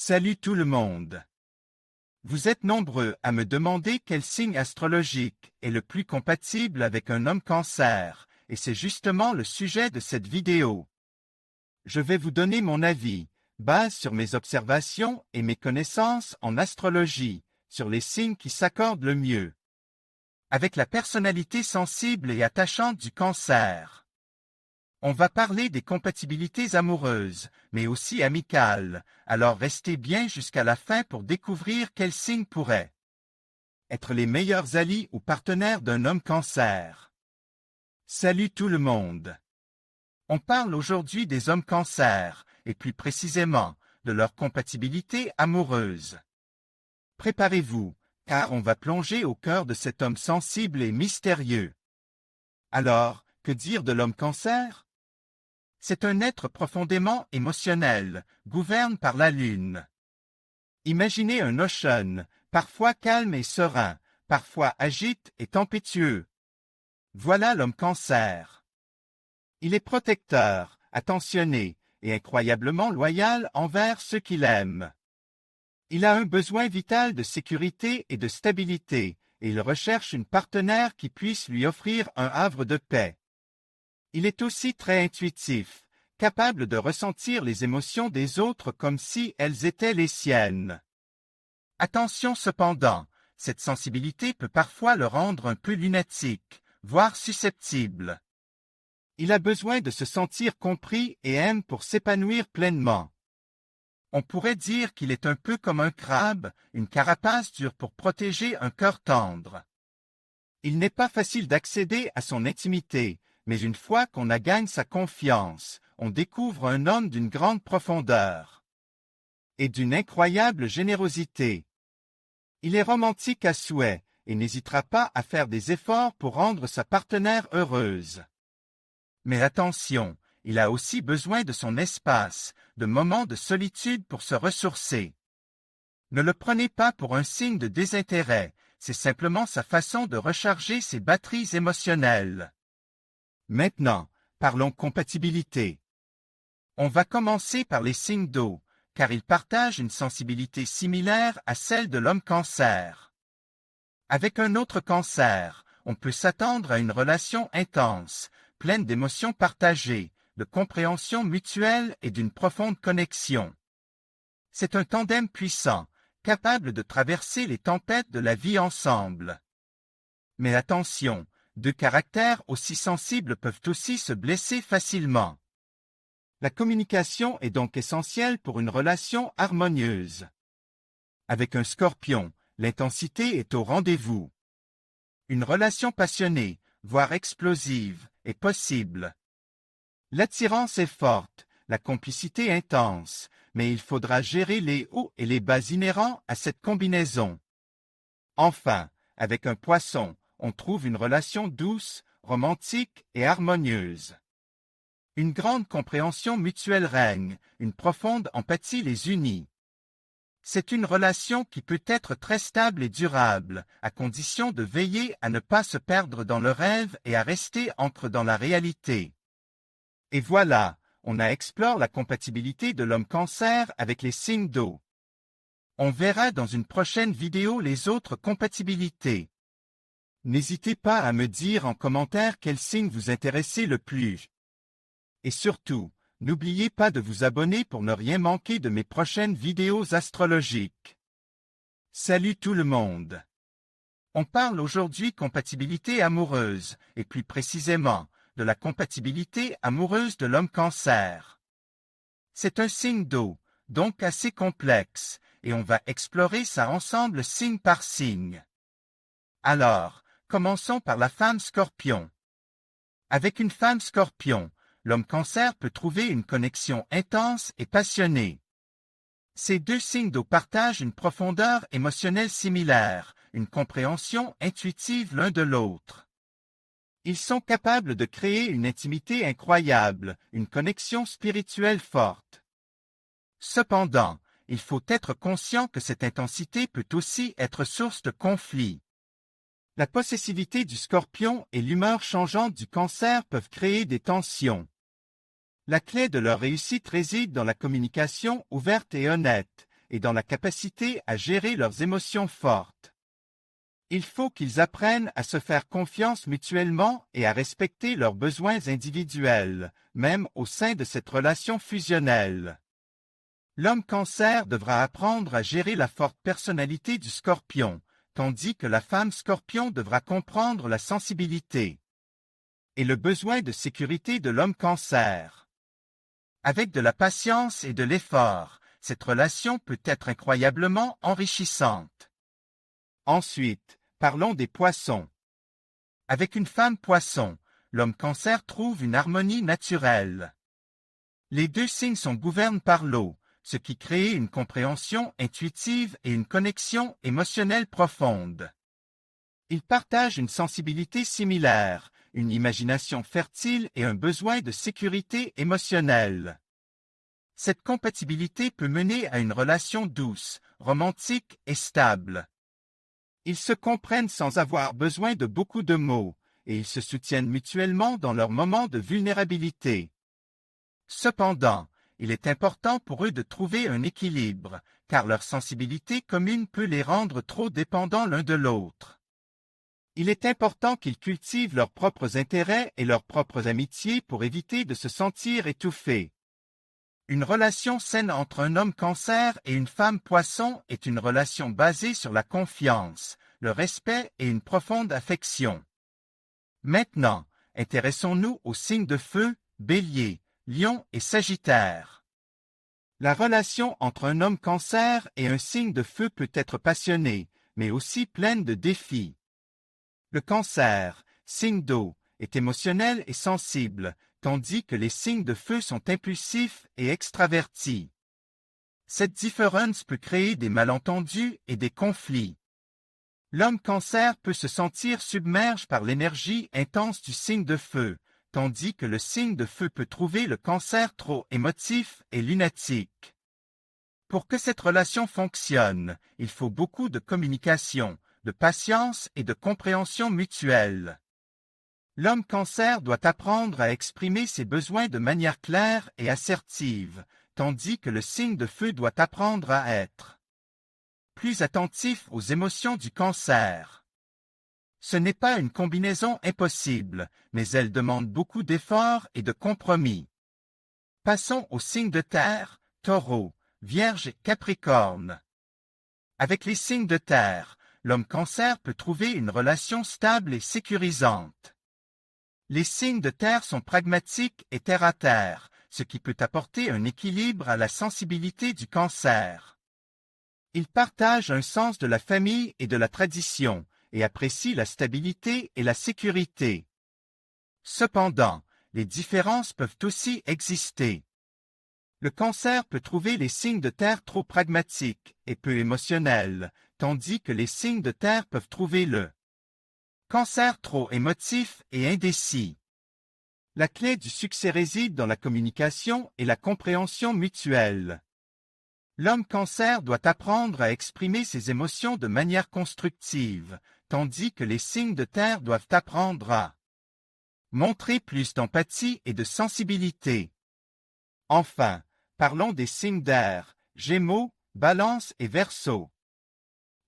Salut tout le monde. Vous êtes nombreux à me demander quel signe astrologique est le plus compatible avec un homme Cancer, et c'est justement le sujet de cette vidéo. Je vais vous donner mon avis, basé sur mes observations et mes connaissances en astrologie, sur les signes qui s'accordent le mieux avec la personnalité sensible et attachante du Cancer. On va parler des compatibilités amoureuses, mais aussi amicales, alors restez bien jusqu'à la fin pour découvrir quels signes pourraient être les meilleurs alliés ou partenaires d'un homme Cancer. Salut tout le monde! On parle aujourd'hui des hommes Cancer, et plus précisément, de leur compatibilité amoureuse. Préparez-vous, car on va plonger au cœur de cet homme sensible et mystérieux. Alors, que dire de l'homme Cancer? C'est un être profondément émotionnel, gouverné par la Lune. Imaginez un Ocean, parfois calme et serein, parfois agite et tempétueux. Voilà l'homme Cancer. Il est protecteur, attentionné et incroyablement loyal envers ceux qu'il aime. Il a un besoin vital de sécurité et de stabilité, et il recherche une partenaire qui puisse lui offrir un havre de paix. Il est aussi très intuitif, capable de ressentir les émotions des autres comme si elles étaient les siennes. Attention cependant, cette sensibilité peut parfois le rendre un peu lunatique, voire susceptible. Il a besoin de se sentir compris et aime pour s'épanouir pleinement. On pourrait dire qu'il est un peu comme un crabe, une carapace dure pour protéger un cœur tendre. Il n'est pas facile d'accéder à son intimité, mais une fois qu'on a gagné sa confiance, on découvre un homme d'une grande profondeur et d'une incroyable générosité. Il est romantique à souhait et n'hésitera pas à faire des efforts pour rendre sa partenaire heureuse. Mais attention, il a aussi besoin de son espace, de moments de solitude pour se ressourcer. Ne le prenez pas pour un signe de désintérêt, c'est simplement sa façon de recharger ses batteries émotionnelles. Maintenant, parlons compatibilité. On va commencer par les signes d'eau, car ils partagent une sensibilité similaire à celle de l'homme Cancer. Avec un autre Cancer, on peut s'attendre à une relation intense, pleine d'émotions partagées, de compréhension mutuelle et d'une profonde connexion. C'est un tandem puissant, capable de traverser les tempêtes de la vie ensemble. Mais attention, deux caractères aussi sensibles peuvent aussi se blesser facilement. La communication est donc essentielle pour une relation harmonieuse. Avec un Scorpion, l'intensité est au rendez-vous. Une relation passionnée, voire explosive, est possible. L'attirance est forte, la complicité intense, mais il faudra gérer les hauts et les bas inhérents à cette combinaison. Enfin, avec un Poisson, on trouve une relation douce, romantique et harmonieuse. Une grande compréhension mutuelle règne, une profonde empathie les unit. C'est une relation qui peut être très stable et durable, à condition de veiller à ne pas se perdre dans le rêve et à rester ancré dans la réalité. Et voilà, on a exploré la compatibilité de l'homme Cancer avec les signes d'eau. On verra dans une prochaine vidéo les autres compatibilités. N'hésitez pas à me dire en commentaire quel signe vous intéresse le plus. Et surtout, n'oubliez pas de vous abonner pour ne rien manquer de mes prochaines vidéos astrologiques. Salut tout le monde! On parle aujourd'hui compatibilité amoureuse, et plus précisément, de la compatibilité amoureuse de l'homme Cancer. C'est un signe d'eau, donc assez complexe, et on va explorer ça ensemble signe par signe. Alors, commençons par la femme Scorpion. Avec une femme Scorpion, l'homme Cancer peut trouver une connexion intense et passionnée. Ces deux signes d'eau partagent une profondeur émotionnelle similaire, une compréhension intuitive l'un de l'autre. Ils sont capables de créer une intimité incroyable, une connexion spirituelle forte. Cependant, il faut être conscient que cette intensité peut aussi être source de conflits. La possessivité du Scorpion et l'humeur changeante du Cancer peuvent créer des tensions. La clé de leur réussite réside dans la communication ouverte et honnête, et dans la capacité à gérer leurs émotions fortes. Il faut qu'ils apprennent à se faire confiance mutuellement et à respecter leurs besoins individuels, même au sein de cette relation fusionnelle. L'homme Cancer devra apprendre à gérer la forte personnalité du Scorpion, tandis que la femme Scorpion devra comprendre la sensibilité et le besoin de sécurité de l'homme Cancer. Avec de la patience et de l'effort, cette relation peut être incroyablement enrichissante. Ensuite, parlons des poissons. Avec une femme poisson, l'homme Cancer trouve une harmonie naturelle. Les deux signes sont gouvernés par l'eau, ce qui crée une compréhension intuitive et une connexion émotionnelle profonde. Ils partagent une sensibilité similaire, une imagination fertile et un besoin de sécurité émotionnelle. Cette compatibilité peut mener à une relation douce, romantique et stable. Ils se comprennent sans avoir besoin de beaucoup de mots, et ils se soutiennent mutuellement dans leurs moments de vulnérabilité. Cependant, il est important pour eux de trouver un équilibre, car leur sensibilité commune peut les rendre trop dépendants l'un de l'autre. Il est important qu'ils cultivent leurs propres intérêts et leurs propres amitiés pour éviter de se sentir étouffés. Une relation saine entre un homme Cancer et une femme Poisson est une relation basée sur la confiance, le respect et une profonde affection. Maintenant, intéressons-nous aux signes de feu, Bélier, Lion et Sagittaire. La relation entre un homme Cancer et un signe de feu peut être passionnée, mais aussi pleine de défis. Le Cancer, signe d'eau, est émotionnel et sensible, tandis que les signes de feu sont impulsifs et extravertis. Cette différence peut créer des malentendus et des conflits. L'homme Cancer peut se sentir submergé par l'énergie intense du signe de feu, tandis que le signe de feu peut trouver le Cancer trop émotif et lunatique. Pour que cette relation fonctionne, il faut beaucoup de communication, de patience et de compréhension mutuelle. L'homme Cancer doit apprendre à exprimer ses besoins de manière claire et assertive, tandis que le signe de feu doit apprendre à être plus attentif aux émotions du Cancer. Ce n'est pas une combinaison impossible, mais elle demande beaucoup d'efforts et de compromis. Passons aux signes de terre, Taureau, Vierge et Capricorne. Avec les signes de terre, l'homme Cancer peut trouver une relation stable et sécurisante. Les signes de terre sont pragmatiques et terre-à-terre, ce qui peut apporter un équilibre à la sensibilité du Cancer. Ils partagent un sens de la famille et de la tradition, et apprécient la stabilité et la sécurité. Cependant, les différences peuvent aussi exister. Le Cancer peut trouver les signes de terre trop pragmatiques et peu émotionnels, tandis que les signes de terre peuvent trouver le Cancer trop émotif et indécis. La clé du succès réside dans la communication et la compréhension mutuelle. L'homme Cancer doit apprendre à exprimer ses émotions de manière constructive, tandis que les signes de terre doivent apprendre à montrer plus d'empathie et de sensibilité. Enfin, parlons des signes d'air, Gémeaux, Balance et Verseau.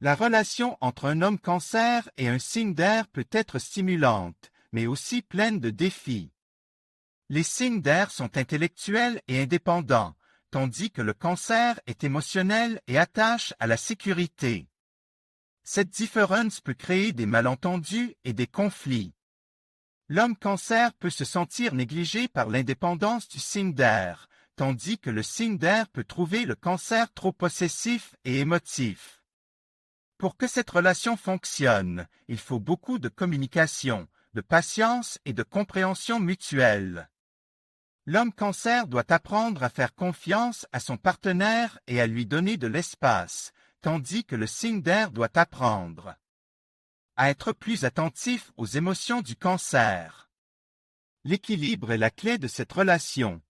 La relation entre un homme Cancer et un signe d'air peut être stimulante, mais aussi pleine de défis. Les signes d'air sont intellectuels et indépendants, tandis que le Cancer est émotionnel et attache à la sécurité. Cette différence peut créer des malentendus et des conflits. L'homme Cancer peut se sentir négligé par l'indépendance du signe d'air, tandis que le signe d'air peut trouver le Cancer trop possessif et émotif. Pour que cette relation fonctionne, il faut beaucoup de communication, de patience et de compréhension mutuelle. L'homme Cancer doit apprendre à faire confiance à son partenaire et à lui donner de l'espace, tandis que le signe d'air doit apprendre à être plus attentif aux émotions du Cancer. L'équilibre est la clé de cette relation.